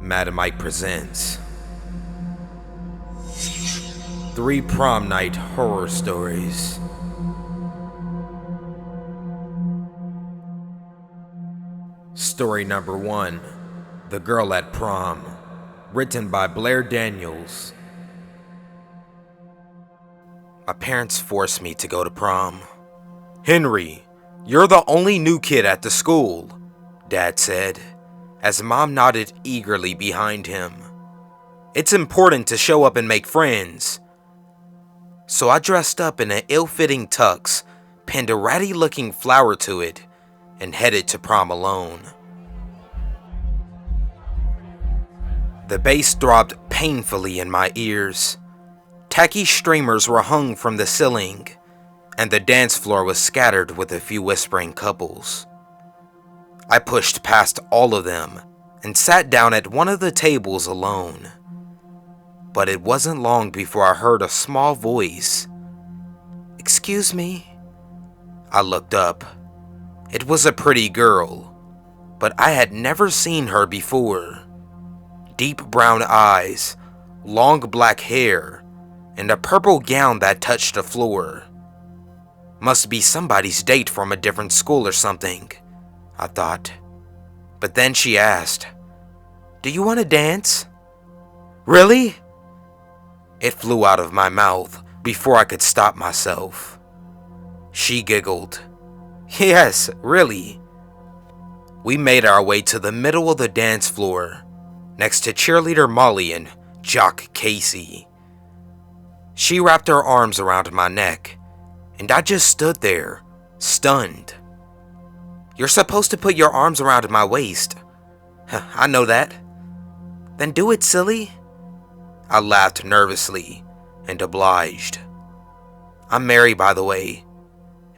MaddMike presents 3 prom night horror stories. Story number 1, The Girl at Prom, written by BlairDaniels. My parents forced me to go to prom. "Henry, you're the only new kid at the school," Dad said, as Mom nodded eagerly behind him. "It's important to show up and make friends." So I dressed up in an ill-fitting tux, pinned a ratty-looking flower to it, and headed to prom alone. The bass throbbed painfully in my ears. Tacky streamers were hung from the ceiling, and the dance floor was scattered with a few whispering couples. I pushed past all of them and sat down at one of the tables alone. But it wasn't long before I heard a small voice. "Excuse me?" I looked up. It was a pretty girl, but I had never seen her before. Deep brown eyes, long black hair, and a purple gown that touched the floor. Must be somebody's date from a different school or something, I thought. But then she asked, "Do you want to dance?" "Really?" It flew out of my mouth before I could stop myself. She giggled. "Yes, really." We made our way to the middle of the dance floor, next to cheerleader Molly and jock Casey. She wrapped her arms around my neck, and I just stood there, stunned. "You're supposed to put your arms around my waist." "I know that." "Then do it, silly." I laughed nervously and obliged. "I'm Mary, by the way.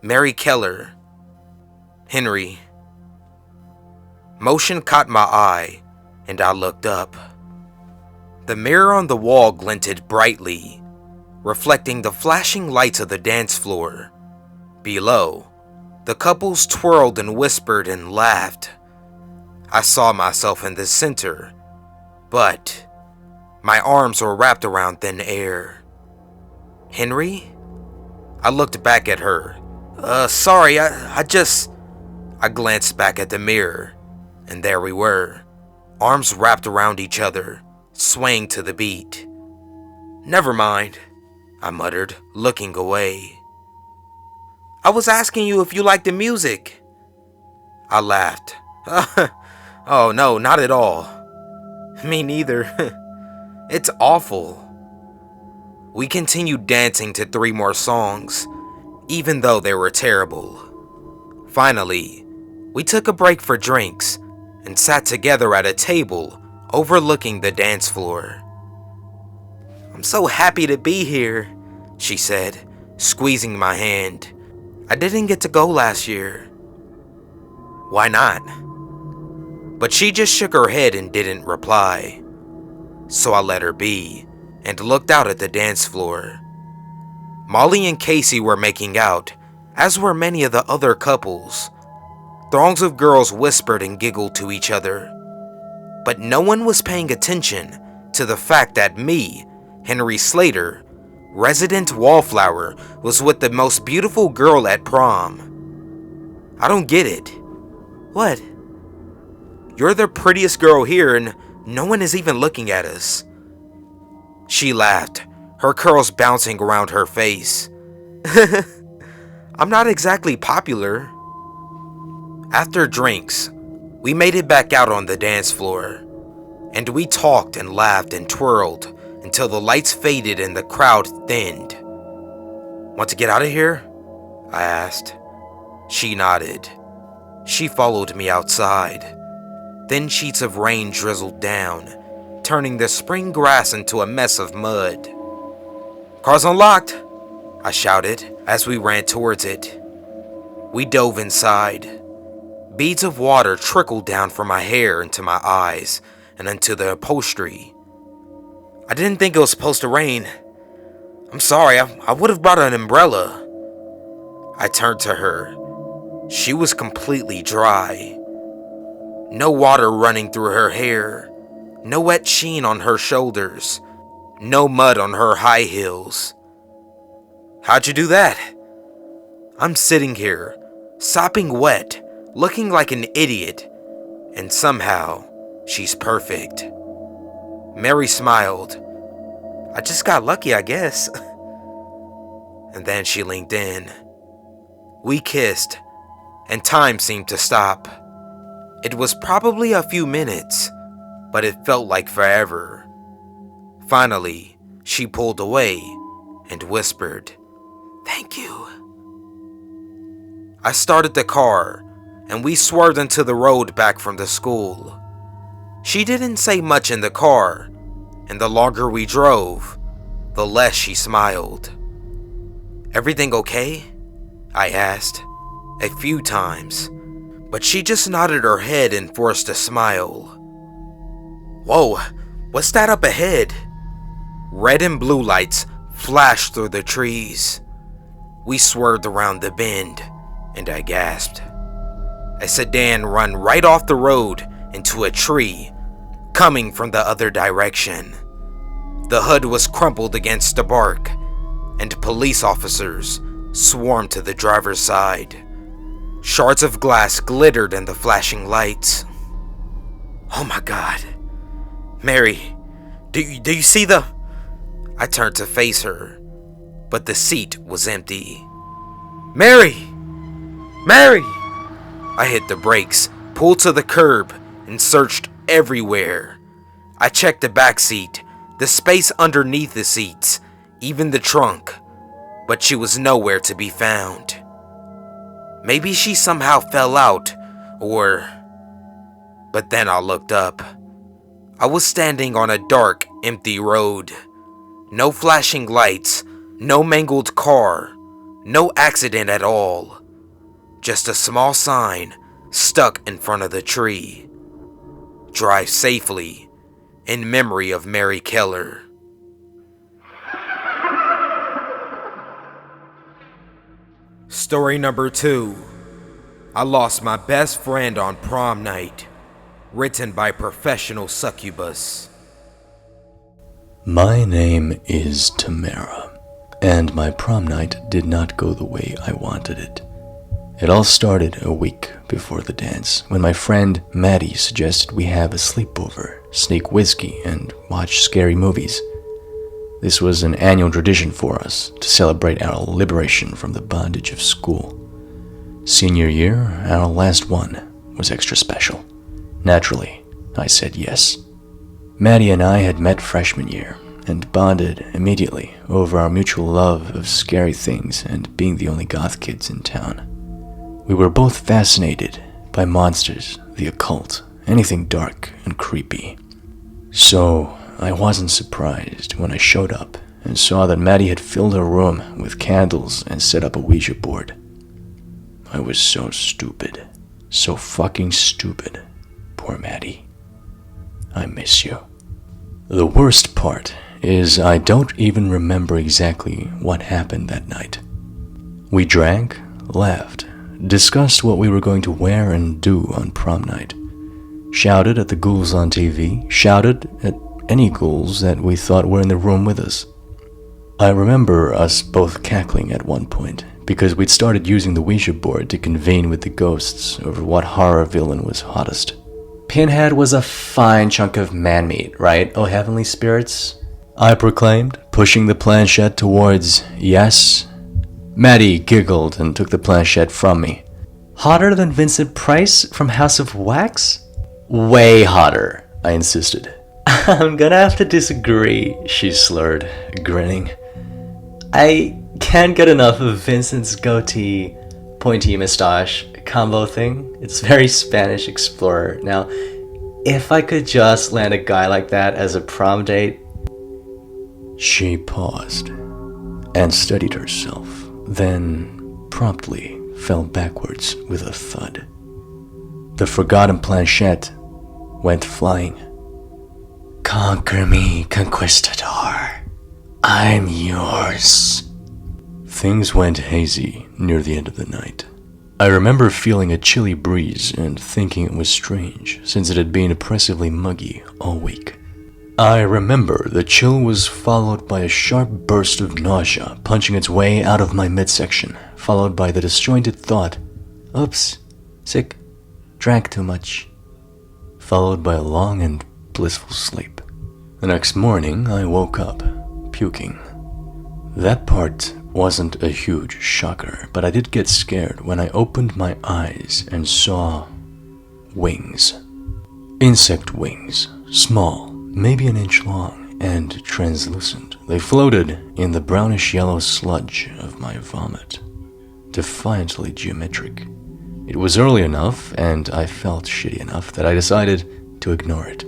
Mary Keller." "Henry." Motion caught my eye, and I looked up. The mirror on the wall glinted brightly, reflecting the flashing lights of the dance floor. Below, the couples twirled and whispered and laughed. I saw myself in the center, but my arms were wrapped around thin air. "Henry?" I looked back at her. Sorry, I glanced back at the mirror, and there we were, arms wrapped around each other, swaying to the beat. "Never mind," I muttered, looking away. "I was asking you if you liked the music." I laughed. "Oh no, not at all." "Me neither." "It's awful." We continued dancing to 3 more songs, even though they were terrible. Finally, we took a break for drinks and sat together at a table overlooking the dance floor. "I'm so happy to be here," she said, squeezing my hand. "I didn't get to go last year." "Why not?" But she just shook her head and didn't reply. So I let her be and looked out at the dance floor. Molly and Casey were making out, as were many of the other couples. Throngs of girls whispered and giggled to each other. But no one was paying attention to the fact that me, Henry Slater, resident wallflower, was with the most beautiful girl at prom. I don't get it. "What?" "You're the prettiest girl here and no one is even looking at us." She laughed, her curls bouncing around her face. "I'm not exactly popular." After drinks, we made it back out on the dance floor, and we talked and laughed and twirled until the lights faded and the crowd thinned. "Want to get out of here?" I asked. She nodded. She followed me outside. Thin sheets of rain drizzled down, turning the spring grass into a mess of mud. "Car's unlocked!" I shouted as we ran towards it. We dove inside. Beads of water trickled down from my hair into my eyes and into the upholstery. "I didn't think it was supposed to rain. I'm sorry, I would have brought an umbrella." I turned to her. She was completely dry. No water running through her hair, No wet sheen on her shoulders. No mud on her high heels. How'd you do that? I'm sitting here, sopping wet, looking like an idiot, and somehow, she's perfect. Mary smiled. I just got lucky, I guess. And then she leaned in. We kissed, and time seemed to stop. It was probably a few minutes, but it felt like forever. Finally, she pulled away and whispered, "Thank you." I started the car, and we swerved into the road back from the school. She didn't say much in the car, and the longer we drove, the less she smiled. "Everything okay?" I asked, a few times, but she just nodded her head and forced a smile. Whoa, what's that up ahead? Red and blue lights flashed through the trees. We swerved around the bend, and I gasped. A sedan ran right off the road into a tree, coming from the other direction. The hood was crumpled against the bark, and police officers swarmed to the driver's side. Shards of glass glittered in the flashing lights. Oh my God. Mary, do you see the... I turned to face her, but the seat was empty. Mary! Mary! I hit the brakes, pulled to the curb, and searched everywhere. I checked the back seat, the space underneath the seats, even the trunk, but she was nowhere to be found. Maybe she somehow fell out, or... But then I looked up. I was standing on a dark, empty road. No flashing lights, no mangled car, no accident at all. Just a small sign stuck in front of the tree. Drive safely, in memory of Mary Keller. Story number 2. I lost my best friend on prom night. Written by ProfessionalSuccubus. My name is Tamara, and my prom night did not go the way I wanted it. It all started a week before the dance, when my friend Maddie suggested we have a sleepover, sneak whiskey, and watch scary movies. This was an annual tradition for us to celebrate our liberation from the bondage of school. Senior year, our last one, was extra special. Naturally, I said yes. Maddie and I had met freshman year and bonded immediately over our mutual love of scary things and being the only goth kids in town. We were both fascinated by monsters, the occult, anything dark and creepy. So I wasn't surprised when I showed up and saw that Maddie had filled her room with candles and set up a Ouija board. I was so stupid. So fucking stupid. Poor Maddie. I miss you. The worst part is I don't even remember exactly what happened that night. We drank, laughed, discussed what we were going to wear and do on prom night, shouted at the ghouls on TV, shouted at any ghouls that we thought were in the room with us. I remember us both cackling at one point because we'd started using the Ouija board to convene with the ghosts over what horror villain was hottest. Pinhead was a fine chunk of man-meat, right, oh heavenly spirits? I proclaimed, pushing the planchette towards yes. Maddie giggled and took the planchette from me. Hotter than Vincent Price from House of Wax? Way hotter, I insisted. I'm gonna have to disagree, she slurred, grinning. I can't get enough of Vincent's goatee, pointy mustache combo thing. It's very Spanish Explorer. Now, if I could just land a guy like that as a prom date... She paused and steadied herself, then promptly fell backwards with a thud. The forgotten planchette went flying. Conquer me, conquistador. I'm yours. Things went hazy near the end of the night. I remember feeling a chilly breeze and thinking it was strange, since it had been oppressively muggy all week. I remember the chill was followed by a sharp burst of nausea punching its way out of my midsection, followed by the disjointed thought, "Oops, sick, drank too much," followed by a long and blissful sleep. The next morning, I woke up, puking. That part wasn't a huge shocker, but I did get scared when I opened my eyes and saw wings. Insect wings, small, maybe an inch long, and translucent. They floated in the brownish-yellow sludge of my vomit, defiantly geometric. It was early enough, and I felt shitty enough that I decided to ignore it.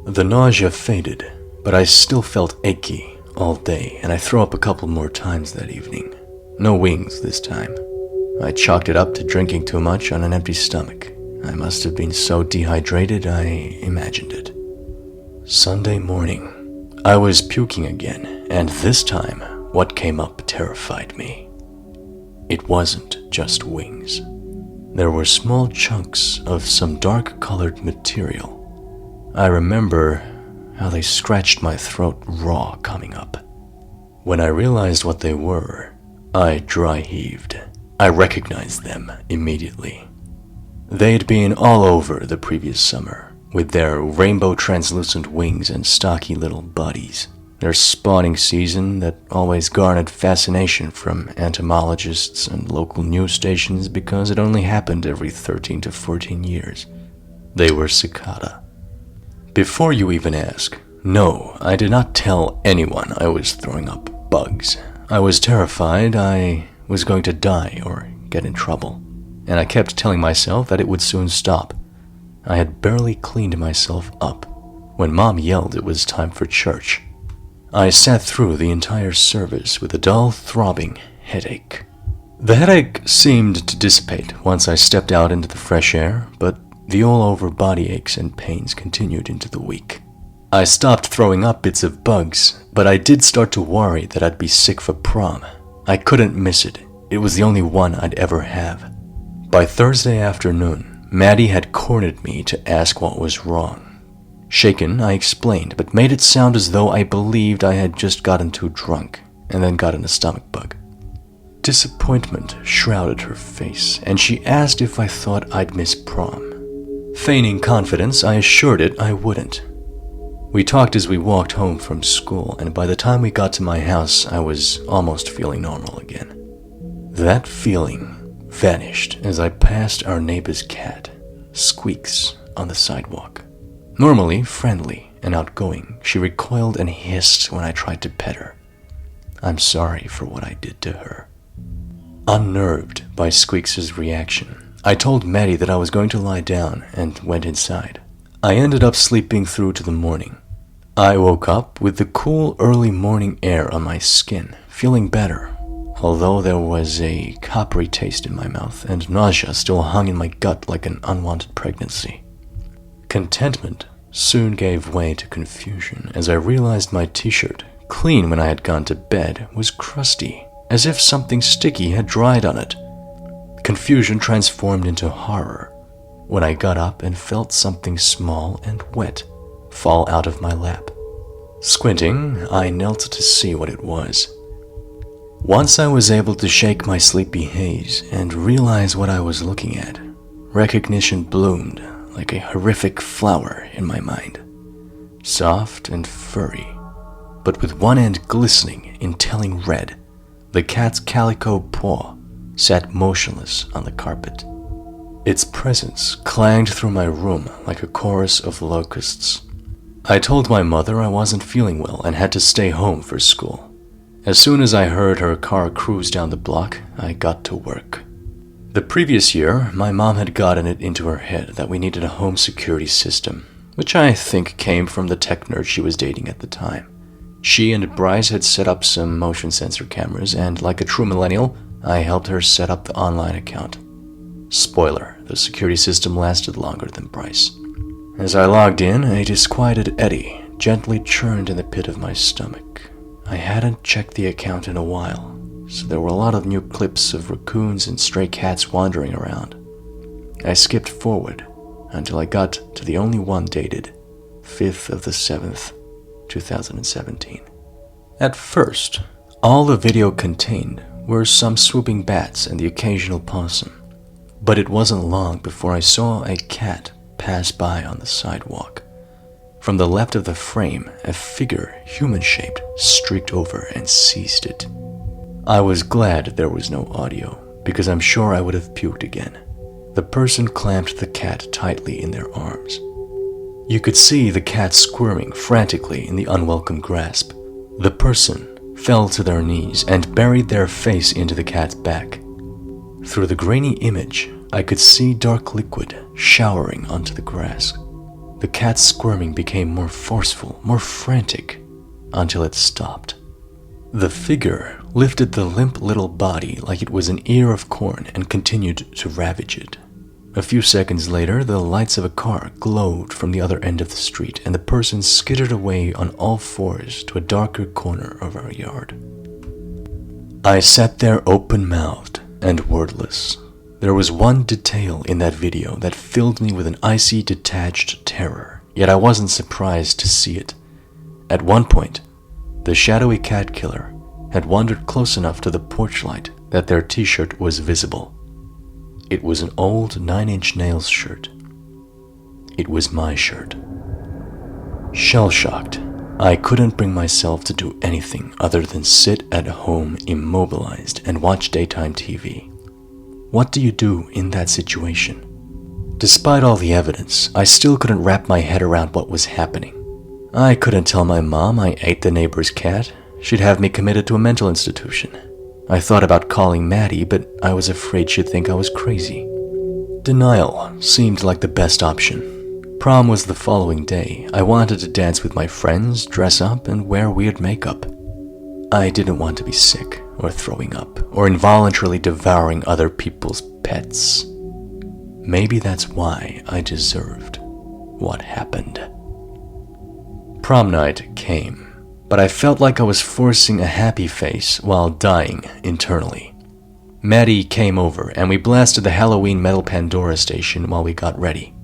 The nausea faded, but I still felt achy all day, and I threw up a couple more times that evening. No wings this time. I chalked it up to drinking too much on an empty stomach. I must have been so dehydrated I imagined it. Sunday morning, I was puking again, and this time, what came up terrified me. It wasn't just wings. There were small chunks of some dark-colored material. I remember how they scratched my throat raw coming up. When I realized what they were, I dry heaved. I recognized them immediately. They'd been all over the previous summer, with their rainbow translucent wings and stocky little bodies. Their spawning season that always garnered fascination from entomologists and local news stations because it only happened every 13 to 14 years. They were cicada. Before you even ask, no, I did not tell anyone I was throwing up bugs. I was terrified I was going to die or get in trouble, and I kept telling myself that it would soon stop. I had barely cleaned myself up when Mom yelled it was time for church. I sat through the entire service with a dull, throbbing headache. The headache seemed to dissipate once I stepped out into the fresh air, but the all-over body aches and pains continued into the week. I stopped throwing up bits of bugs, but I did start to worry that I'd be sick for prom. I couldn't miss it. It was the only one I'd ever have. By Thursday afternoon, Maddie had cornered me to ask what was wrong. Shaken, I explained, but made it sound as though I believed I had just gotten too drunk, and then gotten a stomach bug. Disappointment shrouded her face, and she asked if I thought I'd miss prom. Feigning confidence, I assured it I wouldn't. We talked as we walked home from school, and by the time we got to my house, I was almost feeling normal again. That feeling vanished as I passed our neighbor's cat, Squeaks, on the sidewalk. Normally friendly and outgoing, she recoiled and hissed when I tried to pet her. I'm sorry for what I did to her. Unnerved by Squeaks' reaction, I told Maddie that I was going to lie down and went inside. I ended up sleeping through to the morning. I woke up with the cool early morning air on my skin, feeling better, although there was a coppery taste in my mouth and nausea still hung in my gut like an unwanted pregnancy. Contentment soon gave way to confusion as I realized my t-shirt, clean when I had gone to bed, was crusty, as if something sticky had dried on it. Confusion transformed into horror when I got up and felt something small and wet fall out of my lap. Squinting, I knelt to see what it was. Once I was able to shake my sleepy haze and realize what I was looking at, recognition bloomed like a horrific flower in my mind. Soft and furry, but with one end glistening in telling red, the cat's calico paw sat motionless on the carpet. Its presence clanged through my room like a chorus of locusts. I told my mother I wasn't feeling well and had to stay home for school. As soon as I heard her car cruise down the block, I got to work. The previous year, my mom had gotten it into her head that we needed a home security system, which I think came from the tech nerd she was dating at the time. She and Bryce had set up some motion sensor cameras, and like a true millennial, I helped her set up the online account. Spoiler, the security system lasted longer than Bryce. As I logged in, a disquieted eddy gently churned in the pit of my stomach. I hadn't checked the account in a while, so there were a lot of new clips of raccoons and stray cats wandering around. I skipped forward until I got to the only one dated 5th of the 7th, 2017. At first, all the video contained were some swooping bats and the occasional possum, but it wasn't long before I saw a cat pass by on the sidewalk. From the left of the frame, a figure, human-shaped, streaked over and seized it. I was glad there was no audio, because I'm sure I would have puked again. The person clamped the cat tightly in their arms. You could see the cat squirming frantically in the unwelcome grasp. The person fell to their knees and buried their face into the cat's back. Through the grainy image, I could see dark liquid showering onto the grass. The cat's squirming became more forceful, more frantic, until it stopped. The figure lifted the limp little body like it was an ear of corn and continued to ravage it. A few seconds later, the lights of a car glowed from the other end of the street, and the person skittered away on all fours to a darker corner of our yard. I sat there open-mouthed and wordless. There was one detail in that video that filled me with an icy, detached terror, yet I wasn't surprised to see it. At one point, the shadowy cat killer had wandered close enough to the porch light that their t-shirt was visible. It was an old 9-inch nails shirt. It was my shirt. Shell-shocked, I couldn't bring myself to do anything other than sit at home immobilized and watch daytime TV. What do you do in that situation? Despite all the evidence, I still couldn't wrap my head around what was happening. I couldn't tell my mom I ate the neighbor's cat. She'd have me committed to a mental institution. I thought about calling Maddie, but I was afraid she'd think I was crazy. Denial seemed like the best option. Prom was the following day. I wanted to dance with my friends, dress up, and wear weird makeup. I didn't want to be sick, or throwing up, or involuntarily devouring other people's pets. Maybe that's why I deserved what happened. Prom night came, but I felt like I was forcing a happy face while dying internally. Maddie came over and we blasted the Halloween Metal Pandora station while we got ready.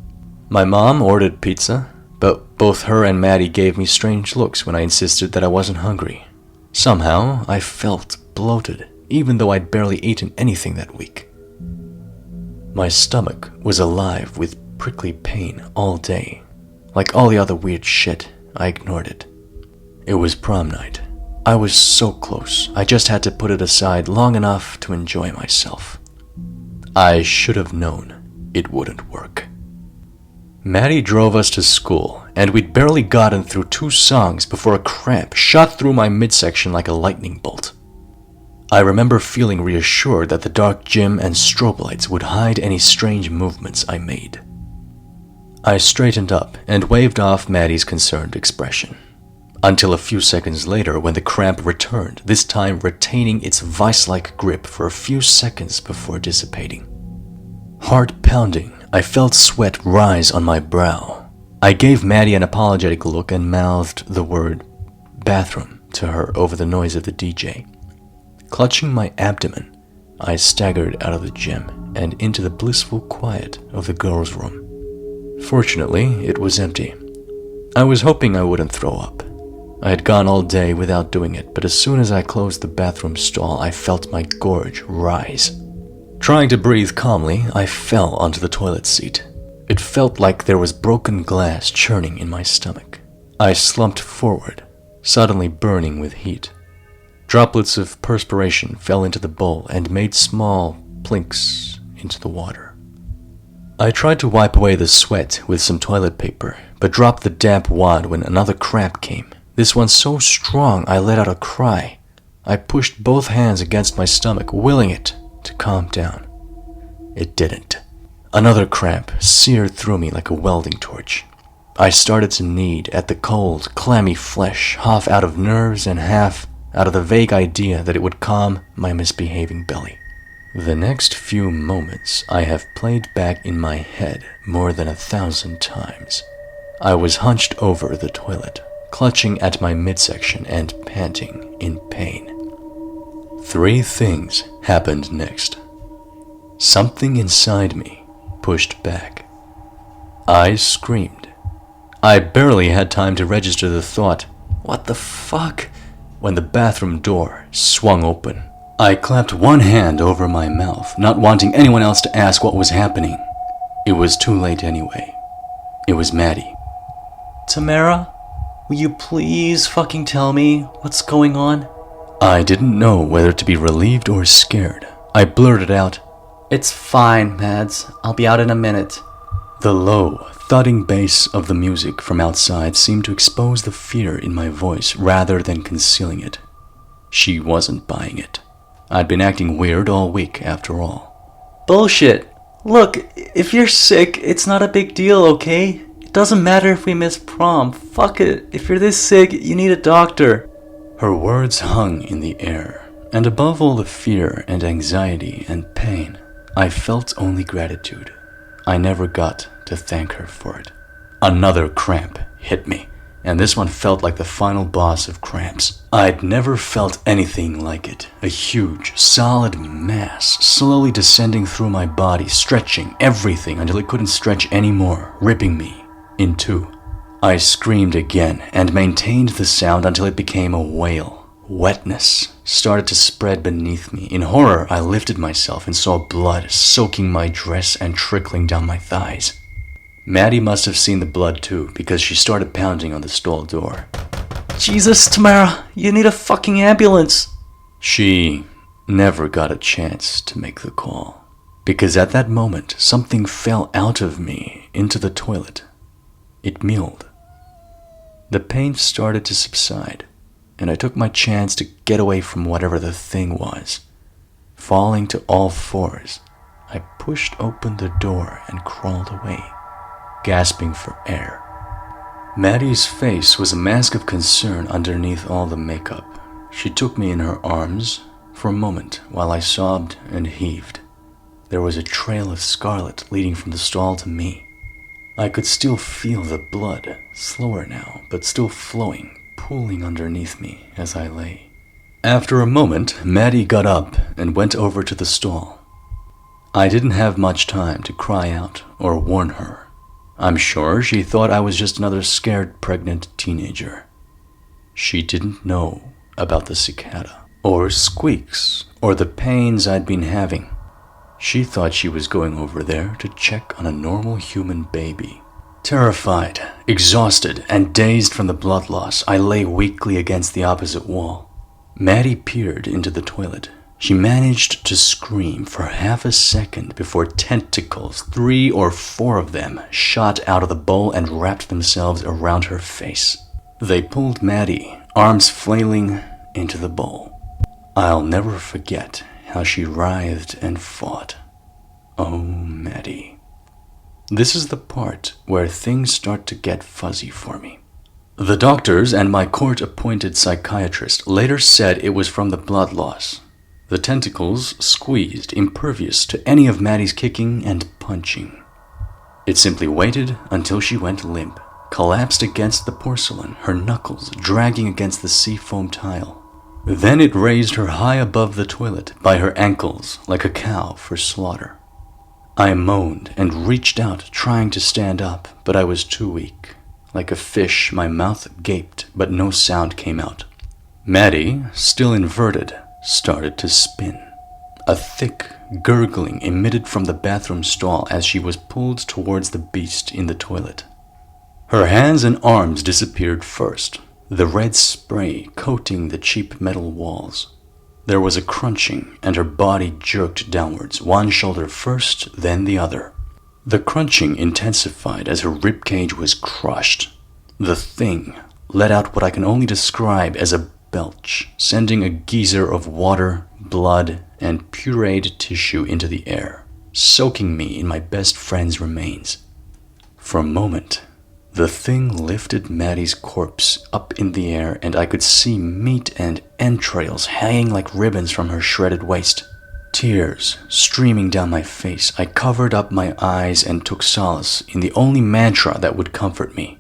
My mom ordered pizza, but both her and Maddie gave me strange looks when I insisted that I wasn't hungry. Somehow, I felt bloated, even though I'd barely eaten anything that week. My stomach was alive with prickly pain all day. Like all the other weird shit, I ignored it. It was prom night. I was so close, I just had to put it aside long enough to enjoy myself. I should have known it wouldn't work. Maddie drove us to school, and we'd barely gotten through 2 songs before a cramp shot through my midsection like a lightning bolt. I remember feeling reassured that the dark gym and strobe lights would hide any strange movements I made. I straightened up and waved off Maddie's concerned expression. Until a few seconds later when the cramp returned, this time retaining its vice-like grip for a few seconds before dissipating. Heart pounding, I felt sweat rise on my brow. I gave Maddie an apologetic look and mouthed the word bathroom to her over the noise of the DJ. Clutching my abdomen, I staggered out of the gym and into the blissful quiet of the girls' room. Fortunately, it was empty. I was hoping I wouldn't throw up. I had gone all day without doing it, but as soon as I closed the bathroom stall, I felt my gorge rise. Trying to breathe calmly, I fell onto the toilet seat. It felt like there was broken glass churning in my stomach. I slumped forward, suddenly burning with heat. Droplets of perspiration fell into the bowl and made small plinks into the water. I tried to wipe away the sweat with some toilet paper, but dropped the damp wad when another cramp came. This one so strong I let out a cry. I pushed both hands against my stomach, willing it to calm down. It didn't. Another cramp seared through me like a welding torch. I started to knead at the cold, clammy flesh, half out of nerves and half out of the vague idea that it would calm my misbehaving belly. The next few moments I have played back in my head more than 1,000 times. I was hunched over the toilet, clutching at my midsection and panting in pain. Three things happened next. Something inside me pushed back. I screamed. I barely had time to register the thought, "What the fuck?" when the bathroom door swung open. I clapped one hand over my mouth, not wanting anyone else to ask what was happening. It was too late anyway. It was Maddie. "Tamara, will you please fucking tell me what's going on?" I didn't know whether to be relieved or scared. I blurted out, "It's fine, Mads. I'll be out in a minute." The low, thudding bass of the music from outside seemed to expose the fear in my voice rather than concealing it. She wasn't buying it. I'd been acting weird all week, after all. "Bullshit. Look, if you're sick, it's not a big deal, okay? It doesn't matter if we miss prom. Fuck it. If you're this sick, you need a doctor." Her words hung in the air, and above all the fear and anxiety and pain, I felt only gratitude. I never got to thank her for it. Another cramp hit me, and this one felt like the final boss of cramps. I'd never felt anything like it. A huge, solid mass slowly descending through my body, stretching everything until it couldn't stretch anymore, ripping me in two. I screamed again and maintained the sound until it became a wail. Wetness started to spread beneath me. In horror, I lifted myself and saw blood soaking my dress and trickling down my thighs. Maddie must have seen the blood too, because she started pounding on the stall door. "Jesus, Tamara, you need a fucking ambulance." She never got a chance to make the call, because at that moment, something fell out of me into the toilet. It mewed. The pain started to subside, and I took my chance to get away from whatever the thing was. Falling to all fours, I pushed open the door and crawled away, gasping for air. Maddie's face was a mask of concern underneath all the makeup. She took me in her arms for a moment while I sobbed and heaved. There was a trail of scarlet leading from the stall to me. I could still feel the blood, slower now, but still flowing, pooling underneath me as I lay. After a moment, Maddie got up and went over to the stall. I didn't have much time to cry out or warn her. I'm sure she thought I was just another scared pregnant teenager. She didn't know about the cicada, or squeaks, or the pains I'd been having. She thought she was going over there to check on a normal human baby. Terrified, exhausted, and dazed from the blood loss, I lay weakly against the opposite wall. Maddie peered into the toilet. She managed to scream for half a second before tentacles, 3 or 4 of them, shot out of the bowl and wrapped themselves around her face. They pulled Maddie, arms flailing, into the bowl. I'll never forget how she writhed and fought. Oh, Maddie. This is the part where things start to get fuzzy for me. The doctors and my court-appointed psychiatrist later said it was from the blood loss. The tentacles squeezed, impervious to any of Maddie's kicking and punching. It simply waited until she went limp, collapsed against the porcelain, her knuckles dragging against the seafoam tile. Then it raised her high above the toilet by her ankles like a cow for slaughter. I moaned and reached out, trying to stand up, but I was too weak. Like a fish, my mouth gaped, but no sound came out. Maddie, still inverted, started to spin. A thick gurgling emitted from the bathroom stall as she was pulled towards the beast in the toilet. Her hands and arms disappeared first, the red spray coating the cheap metal walls. There was a crunching, and her body jerked downwards, one shoulder first, then the other. The crunching intensified as her ribcage was crushed. The thing let out what I can only describe as a belch, sending a geyser of water, blood, and pureed tissue into the air, soaking me in my best friend's remains. For a moment, the thing lifted Maddie's corpse up in the air, and I could see meat and entrails hanging like ribbons from her shredded waist. Tears streaming down my face, I covered up my eyes and took solace in the only mantra that would comfort me.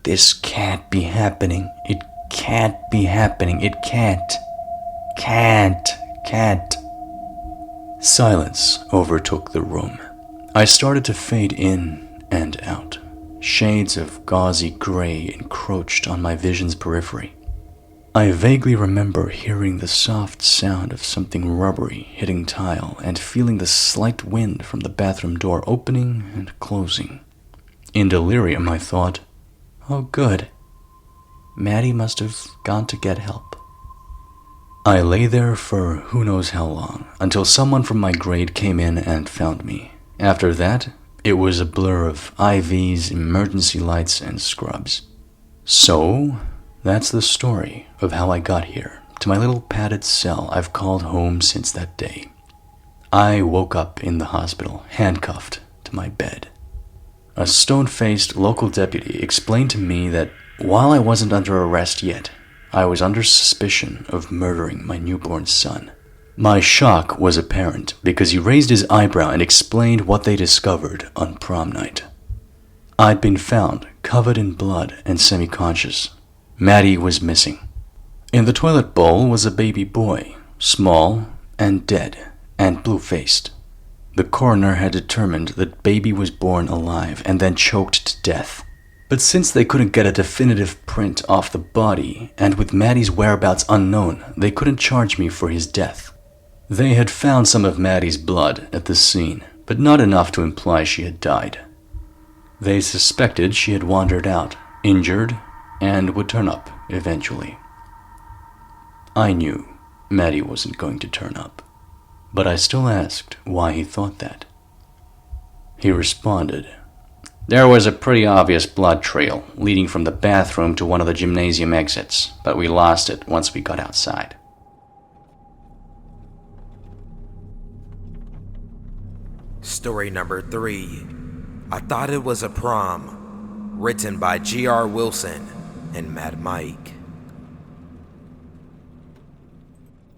This can't be happening. It can't be happening. It can't. Can't. Silence overtook the room. I started to fade in and out. Shades of gauzy gray encroached on my vision's periphery. I vaguely remember hearing the soft sound of something rubbery hitting tile and feeling the slight wind from the bathroom door opening and closing. In delirium, I thought, oh good, Maddie must have gone to get help. I lay there for who knows how long, until someone from my grade came in and found me. After that, it was a blur of IVs, emergency lights, and scrubs. So, that's the story of how I got here, to my little padded cell I've called home since that day. I woke up in the hospital, handcuffed to my bed. A stone-faced local deputy explained to me that while I wasn't under arrest yet, I was under suspicion of murdering my newborn son. My shock was apparent because he raised his eyebrow and explained what they discovered on prom night. I'd been found covered in blood and semi-conscious. Maddie was missing. In the toilet bowl was a baby boy, small and dead and blue-faced. The coroner had determined that baby was born alive and then choked to death. But since they couldn't get a definitive print off the body, and with Maddie's whereabouts unknown, they couldn't charge me for his death. They had found some of Maddie's blood at the scene, but not enough to imply she had died. They suspected she had wandered out, injured, and would turn up eventually. I knew Maddie wasn't going to turn up, but I still asked why he thought that. He responded, "There was a pretty obvious blood trail leading from the bathroom to one of the gymnasium exits, but we lost it once we got outside." Story number 3. I Thought It Was a Prom. Written by G.R. Wilson and MaddMike.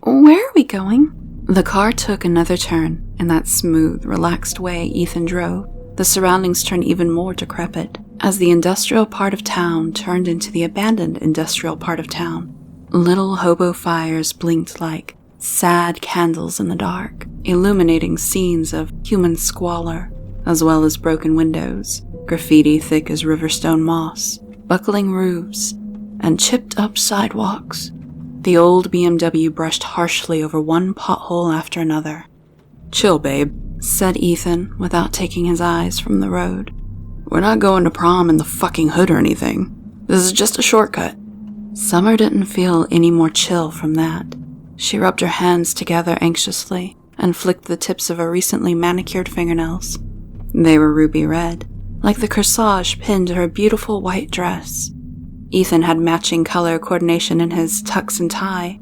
Where are we going? The car took another turn. In that smooth, relaxed way Ethan drove, the surroundings turned even more decrepit as the industrial part of town turned into the abandoned industrial part of town. Little hobo fires blinked like sad candles in the dark, illuminating scenes of human squalor, as well as broken windows, graffiti thick as riverstone moss, buckling roofs, and chipped up sidewalks. The old BMW brushed harshly over one pothole after another. "Chill, babe," said Ethan without taking his eyes from the road. "We're not going to prom in the fucking hood or anything. This is just a shortcut." Summer didn't feel any more chill from that. She rubbed her hands together anxiously and flicked the tips of her recently manicured fingernails. They were ruby red, like the corsage pinned to her beautiful white dress. Ethan had matching color coordination in his tux and tie.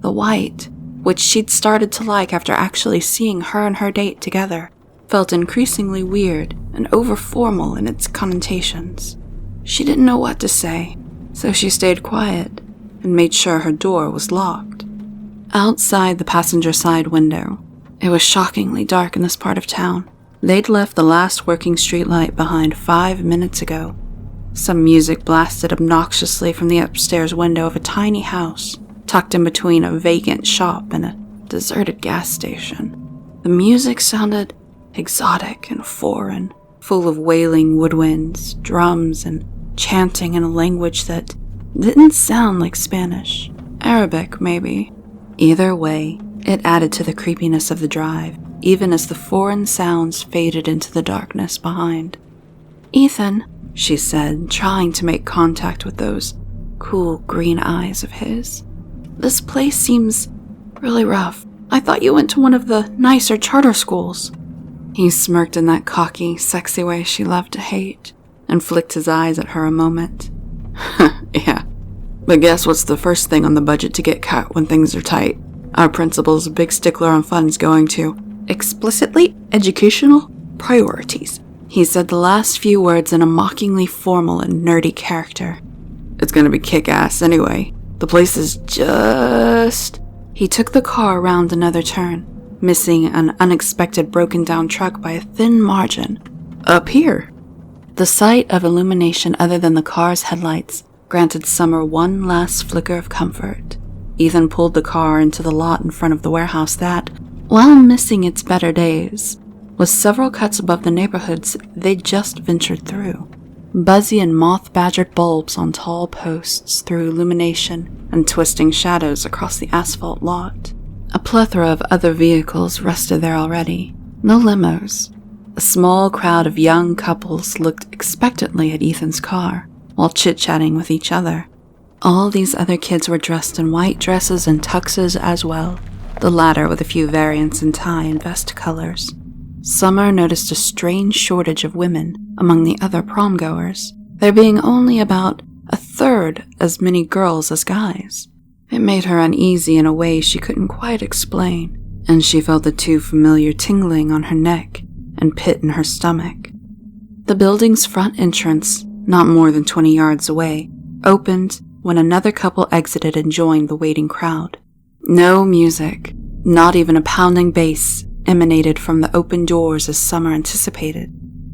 The white, which she'd started to like after actually seeing her and her date together, felt increasingly weird and over-formal in its connotations. She didn't know what to say, so she stayed quiet and made sure her door was locked. Outside the passenger side window, it was shockingly dark in this part of town. They'd left the last working streetlight behind 5 minutes ago. Some music blasted obnoxiously from the upstairs window of a tiny house, tucked in between a vacant shop and a deserted gas station. The music sounded exotic and foreign, full of wailing woodwinds, drums, and chanting in a language that didn't sound like Spanish. Arabic, maybe. Either way, it added to the creepiness of the drive, even as the foreign sounds faded into the darkness behind. "Ethan," she said, trying to make contact with those cool green eyes of his. "This place seems really rough. I thought you went to one of the nicer charter schools." He smirked in that cocky, sexy way she loved to hate, and flicked his eyes at her a moment. "Yeah, but guess what's the first thing on the budget to get cut when things are tight? Our principal's a big stickler on funds going to explicitly educational priorities." He said the last few words in a mockingly formal and nerdy character. "It's gonna be kick-ass anyway. The place is just..." He took the car around another turn, missing an unexpected broken-down truck by a thin margin. "Up here." The sight of illumination other than the car's headlights granted Summer one last flicker of comfort. Ethan pulled the car into the lot in front of the warehouse that, while missing its better days, was several cuts above the neighborhoods they'd just ventured through. Buzzy and moth-badgered bulbs on tall posts threw illumination and twisting shadows across the asphalt lot. A plethora of other vehicles rested there already. No limos. A small crowd of young couples looked expectantly at Ethan's car, while chit-chatting with each other. All these other kids were dressed in white dresses and tuxes as well, the latter with a few variants in tie and vest colors. Summer noticed a strange shortage of women among the other prom-goers, there being only about a third as many girls as guys. It made her uneasy in a way she couldn't quite explain, and she felt the too familiar tingling on her neck and pit in her stomach. The building's front entrance, not more than 20 yards away, opened when another couple exited and joined the waiting crowd. No music, not even a pounding bass, emanated from the open doors as Summer anticipated.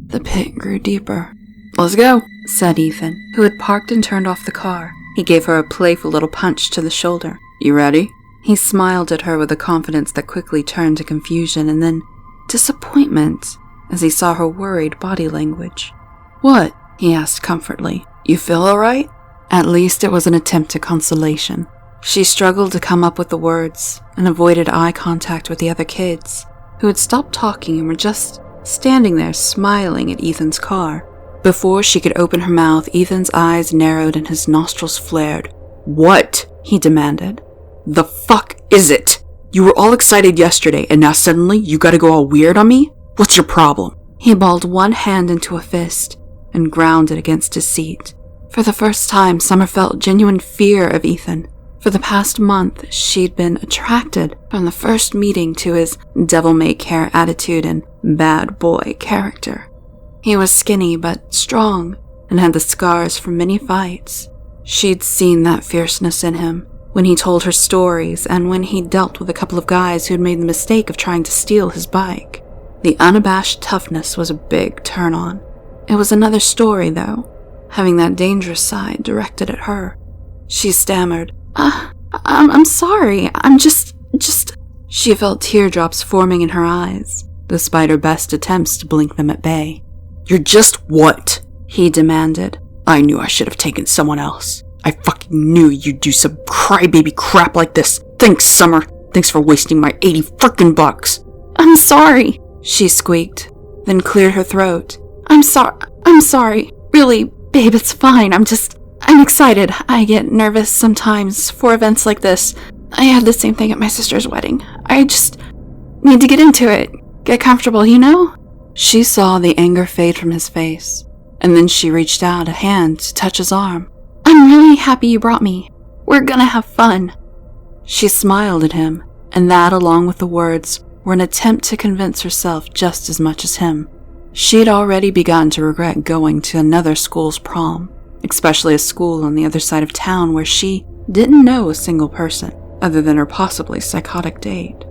The pit grew deeper. "Let's go," said Ethan, who had parked and turned off the car. He gave her a playful little punch to the shoulder. "You ready?" He smiled at her with a confidence that quickly turned to confusion and then disappointment as he saw her worried body language. "What?" he asked comfortably. "You feel all right?" At least it was an attempt at consolation. She struggled to come up with the words and avoided eye contact with the other kids, who had stopped talking and were just standing there smiling at Ethan's car. Before she could open her mouth, Ethan's eyes narrowed and his nostrils flared. "What?" he demanded. "The fuck is it? You were all excited yesterday, and now suddenly you gotta go all weird on me? What's your problem?" He balled one hand into a fist and ground it against his seat. For the first time, Summer felt genuine fear of Ethan. For the past month, she'd been attracted from the first meeting to his devil-may-care attitude and bad boy character. He was skinny but strong and had the scars from many fights. She'd seen that fierceness in him when he told her stories and when he dealt with a couple of guys who'd made the mistake of trying to steal his bike. The unabashed toughness was a big turn-on. It was another story, though, having that dangerous side directed at her. She stammered, I'm sorry, I'm just... She felt teardrops forming in her eyes, despite her best attempts to blink them at bay. "You're just what?" he demanded. "I knew I should have taken someone else. I fucking knew you'd do some crybaby crap like this. Thanks, Summer. Thanks for wasting my 80 frickin' bucks." "I'm sorry," she squeaked, then cleared her throat. I'm sorry. Really, babe, it's fine. I'm excited. I get nervous sometimes for events like this. I had the same thing at my sister's wedding. I just need to get into it. Get comfortable, you know?" She saw the anger fade from his face, and then she reached out a hand to touch his arm. "I'm really happy you brought me. We're gonna have fun." She smiled at him, and that, along with the words, were an attempt to convince herself just as much as him. She'd already begun to regret going to another school's prom, especially a school on the other side of town where she didn't know a single person, other than her possibly psychotic date.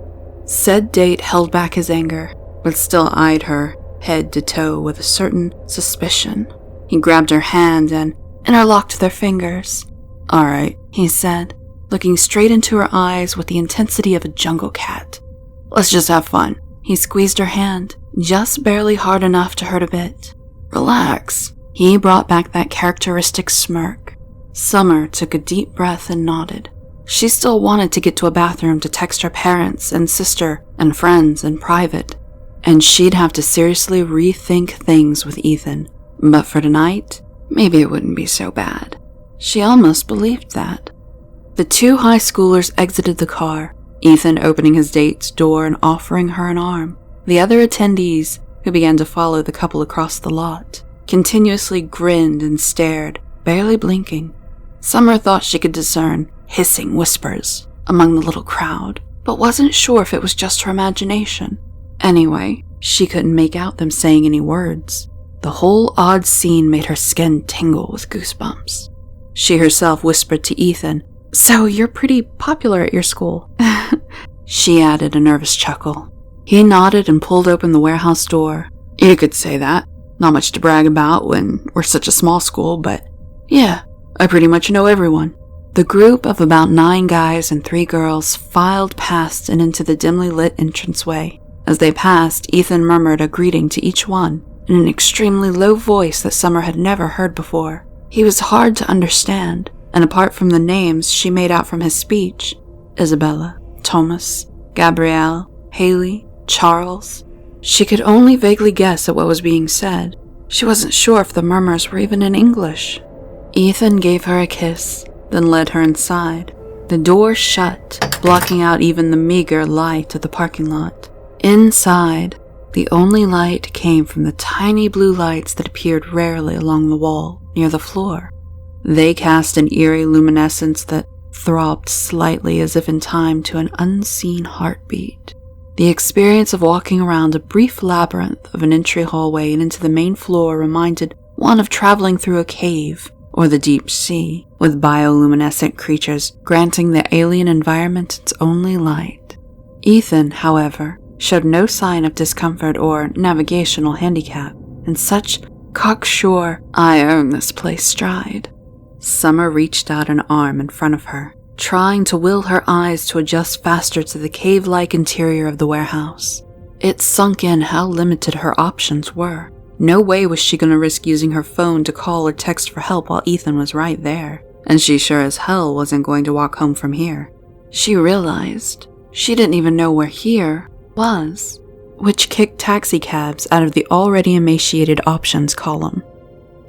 Said date held back his anger, but still eyed her head to toe with a certain suspicion. He grabbed her hand and interlocked their fingers. "All right," he said, looking straight into her eyes with the intensity of a jungle cat. "Let's just have fun." He squeezed her hand, just barely hard enough to hurt a bit. "Relax." He brought back that characteristic smirk. Summer took a deep breath and nodded. She still wanted to get to a bathroom to text her parents and sister and friends in private, and she'd have to seriously rethink things with Ethan. But for tonight, maybe it wouldn't be so bad. She almost believed that. The two high schoolers exited the car, Ethan opening his date's door and offering her an arm. The other attendees, who began to follow the couple across the lot, continuously grinned and stared, barely blinking. Summer thought she could discern hissing whispers among the little crowd, but wasn't sure if it was just her imagination. Anyway, she couldn't make out them saying any words. The whole odd scene made her skin tingle with goosebumps. She herself whispered to Ethan, "So you're pretty popular at your school." She added a nervous chuckle. He nodded and pulled open the warehouse door. "You could say that. Not much to brag about when we're such a small school, but yeah, I pretty much know everyone." The group of about 9 guys and 3 girls filed past and into the dimly lit entranceway. As they passed, Ethan murmured a greeting to each one in an extremely low voice that Summer had never heard before. He was hard to understand, and apart from the names she made out from his speech, Isabella, Thomas, Gabrielle, Haley, Charles, she could only vaguely guess at what was being said. She wasn't sure if the murmurs were even in English. Ethan gave her a kiss, then led her inside. The door shut, blocking out even the meager light of the parking lot. Inside, the only light came from the tiny blue lights that appeared rarely along the wall near the floor. They cast an eerie luminescence that throbbed slightly as if in time to an unseen heartbeat. The experience of walking around a brief labyrinth of an entry hallway and into the main floor reminded one of traveling through a cave or the deep sea, with bioluminescent creatures granting the alien environment its only light. Ethan, however, showed no sign of discomfort or navigational handicap, and such cocksure, I own this place stride. Summer reached out an arm in front of her, trying to will her eyes to adjust faster to the cave-like interior of the warehouse. It sunk in how limited her options were. No way was she going to risk using her phone to call or text for help while Ethan was right there, and she sure as hell wasn't going to walk home from here. She realized she didn't even know where here was, which kicked taxicabs out of the already emaciated options column.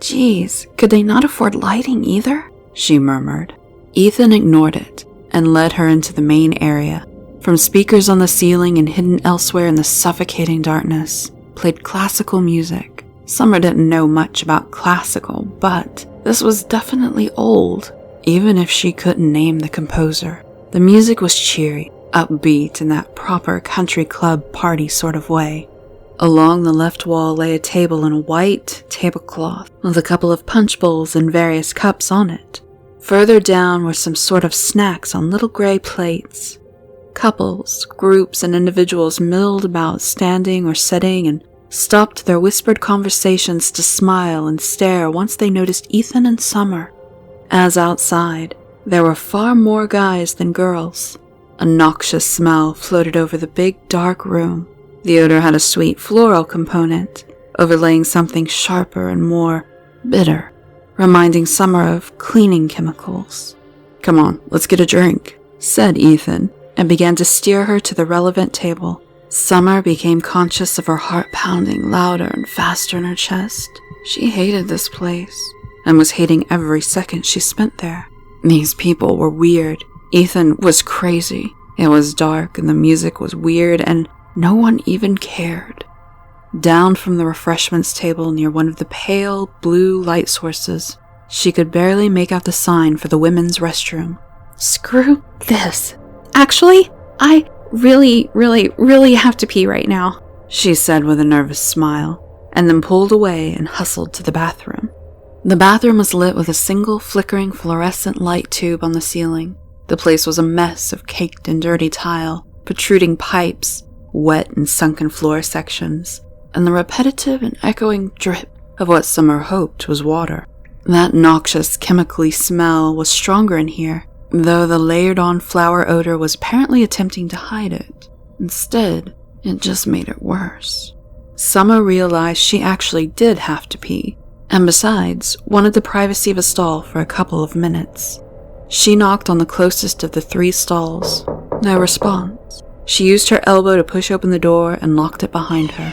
Geez, could they not afford lighting either? She murmured. Ethan ignored it and led her into the main area. From speakers on the ceiling and hidden elsewhere in the suffocating darkness, played classical music. Summer didn't know much about classical, but this was definitely old, even if she couldn't name the composer. The music was cheery, upbeat in that proper country club party sort of way. Along the left wall lay a table in a white tablecloth with a couple of punch bowls and various cups on it. Further down were some sort of snacks on little gray plates. Couples, groups, and individuals milled about standing or sitting and stopped their whispered conversations to smile and stare once they noticed Ethan and Summer. As outside, there were far more guys than girls. A noxious smell floated over the big, dark room. The odor had a sweet floral component, overlaying something sharper and more bitter, reminding Summer of cleaning chemicals. "Come on, let's get a drink," said Ethan, and began to steer her to the relevant table. Summer became conscious of her heart pounding louder and faster in her chest. She hated this place, and was hating every second she spent there. These people were weird. Ethan was crazy. It was dark, and the music was weird, and no one even cared. Down from the refreshments table near one of the pale blue light sources, she could barely make out the sign for the women's restroom. Screw this. Actually, I really have to pee right now, she said with a nervous smile, and then pulled away and hustled to the bathroom. The bathroom was lit with a single flickering fluorescent light tube on the ceiling. The place was a mess of caked and dirty tile, protruding pipes, wet and sunken floor sections, and the repetitive and echoing drip of what Summer hoped was water. That noxious chemically smell was stronger in here, though the layered-on flower odor was apparently attempting to hide it. Instead, it just made it worse. Summer realized she actually did have to pee, and besides, wanted the privacy of a stall for a couple of minutes. She knocked on the closest of the 3 stalls. No response. She used her elbow to push open the door and locked it behind her.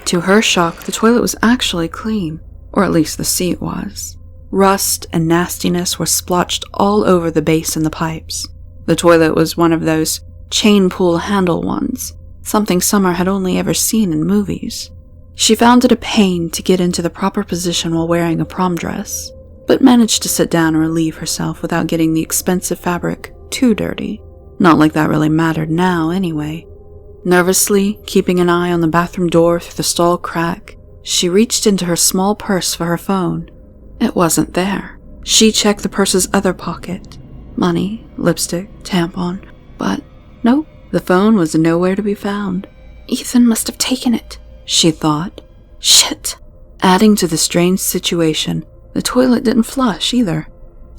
To her shock, the toilet was actually clean, or at least the seat was. Rust and nastiness were splotched all over the base and the pipes. The toilet was one of those chain pull handle ones, something Summer had only ever seen in movies. She found it a pain to get into the proper position while wearing a prom dress, but managed to sit down and relieve herself without getting the expensive fabric too dirty. Not like that really mattered now, anyway. Nervously, keeping an eye on the bathroom door through the stall crack, she reached into her small purse for her phone. It wasn't there. She checked the purse's other pocket. Money, lipstick, tampon, but nope, the phone was nowhere to be found. Ethan must have taken it, she thought. Shit. Adding to the strange situation, the toilet didn't flush either.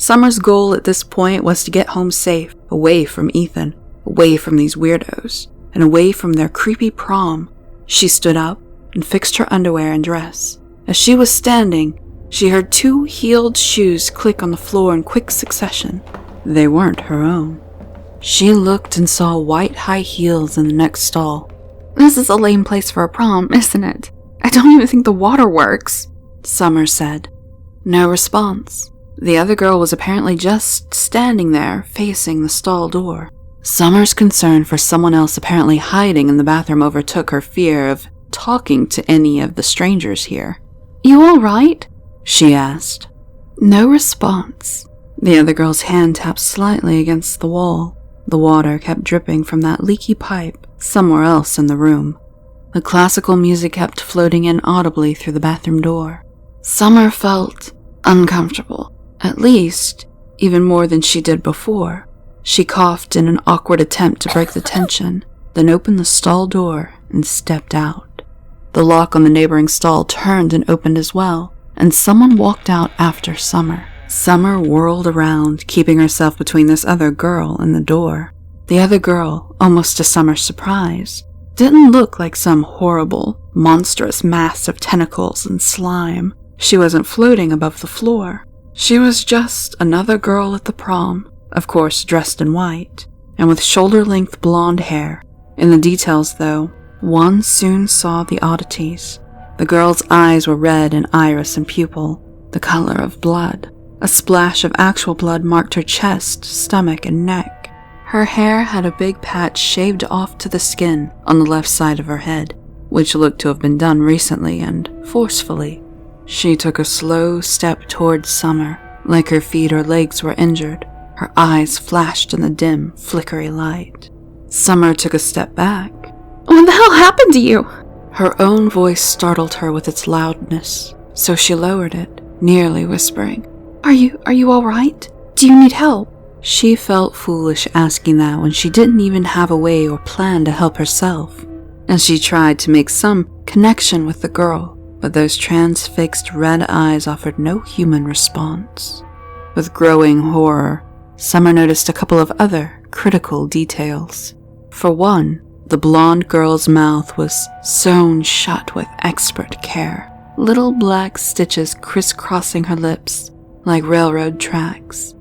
Summer's goal at this point was to get home safe, away from Ethan, away from these weirdos, and away from their creepy prom. She stood up and fixed her underwear and dress. As she was standing, she heard 2 heeled shoes click on the floor in quick succession. They weren't her own. She looked and saw white high heels in the next stall. This is a lame place for a prom, isn't it? I don't even think the water works, Summer said. No response. The other girl was apparently just standing there, facing the stall door. Summer's concern for someone else apparently hiding in the bathroom overtook her fear of talking to any of the strangers here. You all right? She asked. No response. The other girl's hand tapped slightly against the wall. The water kept dripping from that leaky pipe somewhere else in the room. The classical music kept floating in audibly through the bathroom door. Summer felt uncomfortable, at least even more than she did before. She coughed in an awkward attempt to break the tension, then opened the stall door and stepped out. The lock on the neighboring stall turned and opened as well, and someone walked out after Summer. Summer whirled around, keeping herself between this other girl and the door. The other girl, almost to Summer's surprise, didn't look like some horrible, monstrous mass of tentacles and slime. She wasn't floating above the floor. She was just another girl at the prom, of course dressed in white, and with shoulder-length blonde hair. In the details, though, one soon saw the oddities. The girl's eyes were red in iris and pupil, the color of blood. A splash of actual blood marked her chest, stomach, and neck. Her hair had a big patch shaved off to the skin on the left side of her head, which looked to have been done recently and forcefully. She took a slow step towards Summer, like her feet or legs were injured. Her eyes flashed in the dim, flickery light. Summer took a step back. What the hell happened to you? Her own voice startled her with its loudness, so she lowered it, nearly whispering. Are you all right? Do you need help? She felt foolish asking that when she didn't even have a way or plan to help herself, and she tried to make some connection with the girl, but those transfixed red eyes offered no human response. With growing horror, Summer noticed a couple of other critical details. For one, the blonde girl's mouth was sewn shut with expert care, little black stitches crisscrossing her lips like railroad tracks.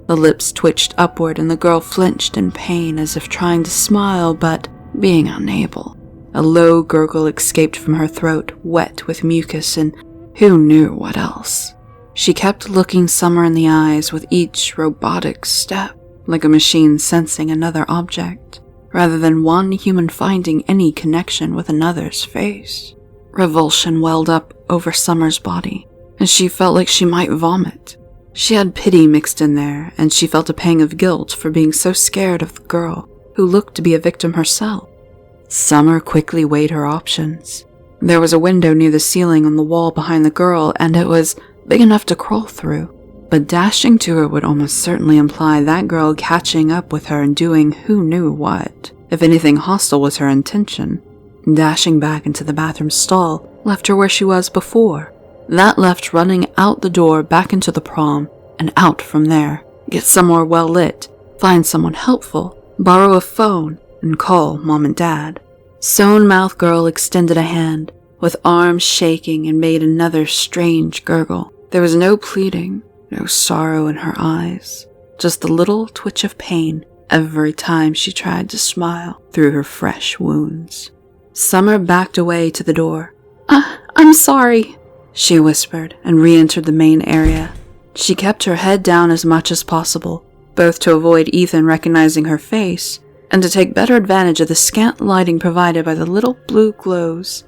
The lips twitched upward and the girl flinched in pain as if trying to smile but being unable. A low gurgle escaped from her throat, wet with mucus and who knew what else. She kept looking Summer in the eyes with each robotic step, like a machine sensing another object, rather than one human finding any connection with another's face. Revulsion welled up over Summer's body, and she felt like she might vomit. She had pity mixed in there, and she felt a pang of guilt for being so scared of the girl, who looked to be a victim herself. Summer quickly weighed her options. There was a window near the ceiling on the wall behind the girl, and it was big enough to crawl through. But dashing to her would almost certainly imply that girl catching up with her and doing who knew what. If anything hostile was her intention, dashing back into the bathroom stall left her where she was before. That left running out the door back into the prom and out from there. Get somewhere well lit, find someone helpful, borrow a phone, and call Mom and Dad. Sewn Mouth Girl extended a hand, with arms shaking, and made another strange gurgle. There was no pleading, no sorrow in her eyes, just a little twitch of pain every time she tried to smile through her fresh wounds. Summer backed away to the door. I'm sorry, she whispered, and re-entered the main area. She kept her head down as much as possible, both to avoid Ethan recognizing her face and to take better advantage of the scant lighting provided by the little blue glows.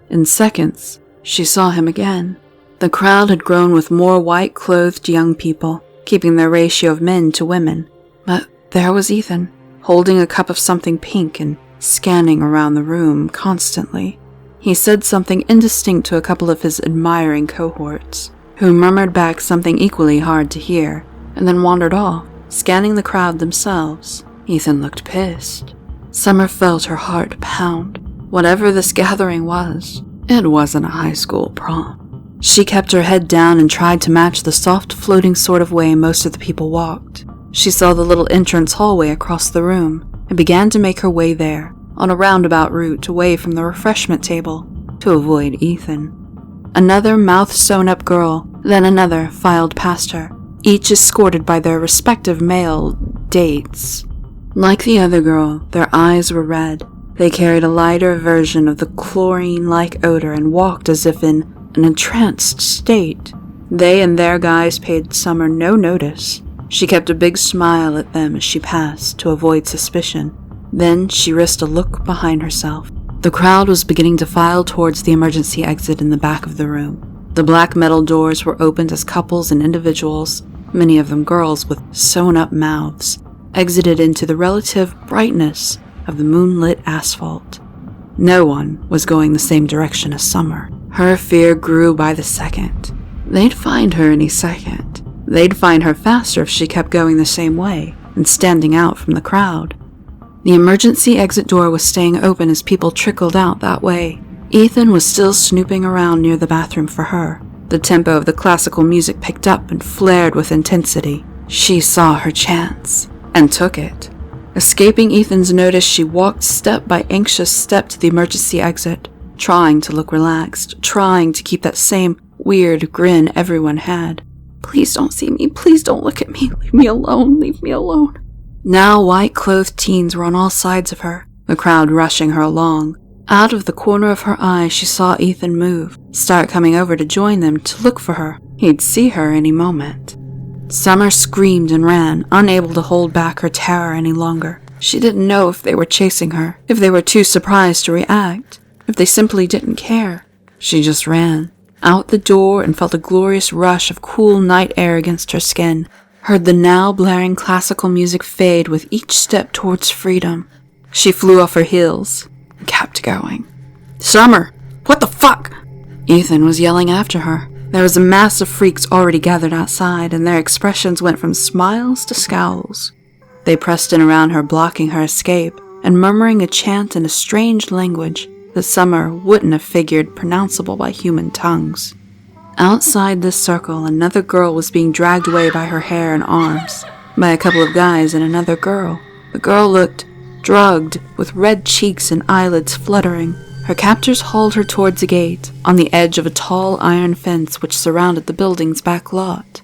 In seconds, she saw him again. The crowd had grown with more white-clothed young people, keeping their ratio of men to women. But there was Ethan, holding a cup of something pink and scanning around the room constantly. He said something indistinct to a couple of his admiring cohorts, who murmured back something equally hard to hear, and then wandered off, scanning the crowd themselves. Ethan looked pissed. Summer felt her heart pound. Whatever this gathering was, it wasn't a high school prom. She kept her head down and tried to match the soft floating sort of way most of the people walked. She saw the little entrance hallway across the room and began to make her way there, on a roundabout route away from the refreshment table, to avoid Ethan. Another mouth-sewn-up girl, then another filed past her, each escorted by their respective male dates. Like the other girl, their eyes were red. They carried a lighter version of the chlorine-like odor and walked as if in an entranced state. They and their guys paid Summer no notice. She kept a big smile at them as she passed to avoid suspicion. Then she risked a look behind herself. The crowd was beginning to file towards the emergency exit in the back of the room. The black metal doors were opened as couples and individuals, many of them girls with sewn-up mouths, exited into the relative brightness of the moonlit asphalt. No one was going the same direction as Summer. Her fear grew by the second. They'd find her any second. They'd find her faster if she kept going the same way and standing out from the crowd. The emergency exit door was staying open as people trickled out that way. Ethan was still snooping around near the bathroom for her. The tempo of the classical music picked up and flared with intensity. She saw her chance and took it. Escaping Ethan's notice, she walked step by anxious step to the emergency exit, trying to look relaxed, trying to keep that same weird grin everyone had. Please don't see me. Please don't look at me. Leave me alone. Leave me alone. Now white-clothed teens were on all sides of her, the crowd rushing her along. Out of the corner of her eye, she saw Ethan move, start coming over to join them to look for her. He'd see her any moment. Summer screamed and ran, unable to hold back her terror any longer. She didn't know if they were chasing her, if they were too surprised to react, if they simply didn't care. She just ran. Out the door and felt a glorious rush of cool night air against her skin. Heard the now blaring classical music fade with each step towards freedom. She flew off her heels and kept going. "Summer! What the fuck?" Ethan was yelling after her. There was a mass of freaks already gathered outside, and their expressions went from smiles to scowls. They pressed in around her, blocking her escape, and murmuring a chant in a strange language that Summer wouldn't have figured pronounceable by human tongues. Outside this circle, another girl was being dragged away by her hair and arms, by a couple of guys and another girl. The girl looked drugged, with red cheeks and eyelids fluttering. Her captors hauled her towards a gate, on the edge of a tall iron fence which surrounded the building's back lot.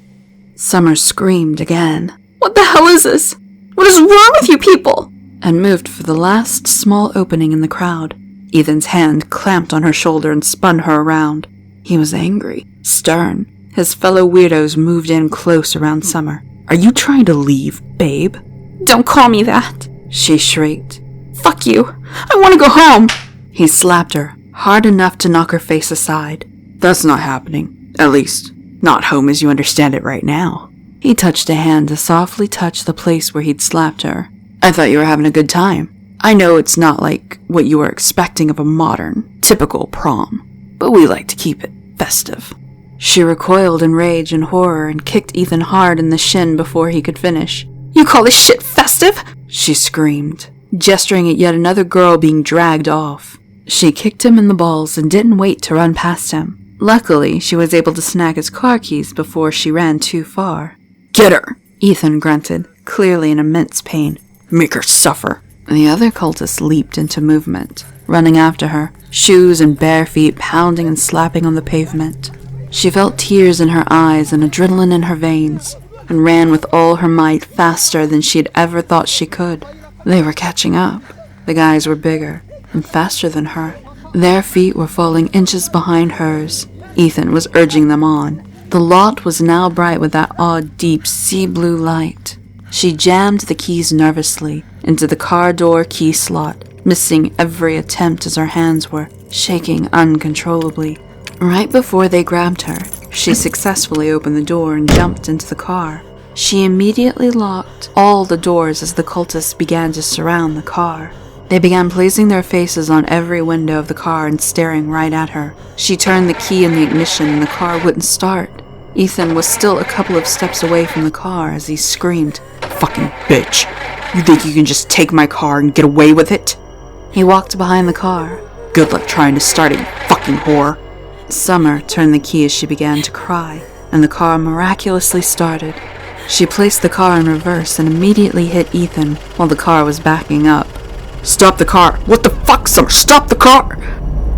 Summer screamed again. What the hell is this? What is wrong with you people? And moved for the last small opening in the crowd. Ethan's hand clamped on her shoulder and spun her around. He was angry, stern. His fellow weirdos moved in close around Summer. "Are you trying to leave, babe?" Don't call me that, she shrieked. Fuck you. I want to go home. He slapped her, hard enough to knock her face aside. "That's not happening. At least, not home as you understand it right now." He touched a hand to softly touch the place where he'd slapped her. "I thought you were having a good time. I know it's not like what you were expecting of a modern, typical prom, but we like to keep it festive." She recoiled in rage and horror and kicked Ethan hard in the shin before he could finish. You call this shit festive? She screamed, gesturing at yet another girl being dragged off. She kicked him in the balls and didn't wait to run past him. Luckily, she was able to snag his car keys before she ran too far. "Get her!" Ethan grunted, clearly in immense pain. "Make her suffer." The other cultists leaped into movement, running after her, shoes and bare feet pounding and slapping on the pavement. She felt tears in her eyes and adrenaline in her veins, and ran with all her might faster than she had ever thought she could. They were catching up. The guys were bigger and faster than her. Their feet were falling inches behind hers. Ethan was urging them on. The lot was now bright with that odd, deep, sea-blue light. She jammed the keys nervously into the car door key slot, missing every attempt as her hands were shaking uncontrollably. Right before they grabbed her, she successfully opened the door and jumped into the car. She immediately locked all the doors as the cultists began to surround the car. They began placing their faces on every window of the car and staring right at her. She turned the key in the ignition and the car wouldn't start. Ethan was still a couple of steps away from the car as he screamed, "Fucking bitch! You think you can just take my car and get away with it?" He walked behind the car. "Good luck trying to start it, you fucking whore." She screamed. "Fucking bitch! You think you can just take my car and get away with it?" He walked behind the car. "Good luck trying to start it, you fucking whore." He walked behind the car. "Good luck trying to start it, you fucking whore." Summer turned the key as she began to cry, and the car miraculously started. She placed the car in reverse and immediately hit Ethan while the car was backing up. Stop the car! What the fuck, Summer? Stop the car!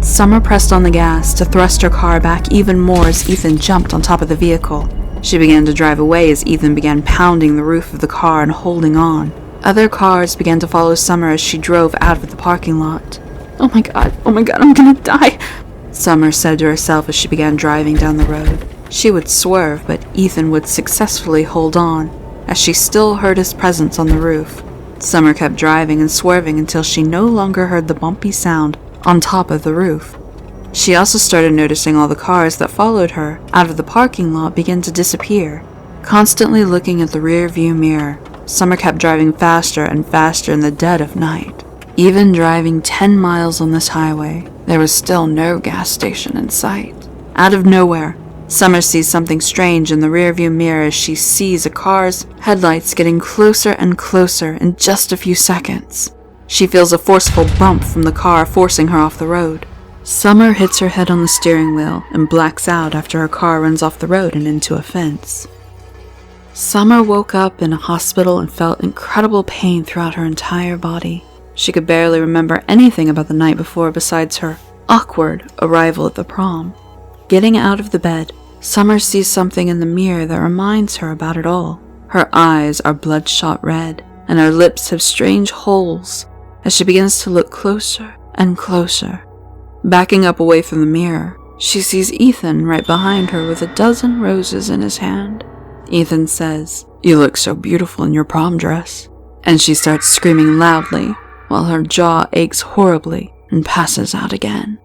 Summer pressed on the gas to thrust her car back even more as Ethan jumped on top of the vehicle. She began to drive away as Ethan began pounding the roof of the car and holding on. Other cars began to follow Summer as she drove out of the parking lot. Oh my god, I'm gonna die. Summer said to herself as she began driving down the road. She would swerve, but Ethan would successfully hold on, as she still heard his presence on the roof. Summer kept driving and swerving until she no longer heard the bumpy sound on top of the roof. She also started noticing all the cars that followed her out of the parking lot begin to disappear. Constantly looking at the rear view mirror, Summer kept driving faster and faster in the dead of night. Even driving 10 miles on this highway, there was still no gas station in sight. Out of nowhere, Summer sees something strange in the rearview mirror as she sees a car's headlights getting closer and closer in just a few seconds. She feels a forceful bump from the car forcing her off the road. Summer hits her head on the steering wheel and blacks out after her car runs off the road and into a fence. Summer woke up in a hospital and felt incredible pain throughout her entire body. She could barely remember anything about the night before besides her awkward arrival at the prom. Getting out of the bed, Summer sees something in the mirror that reminds her about it all. Her eyes are bloodshot red, and her lips have strange holes as she begins to look closer and closer. Backing up away from the mirror, she sees Ethan right behind her with a dozen roses in his hand. Ethan says, "You look so beautiful in your prom dress," and she starts screaming loudly while her jaw aches horribly and passes out again.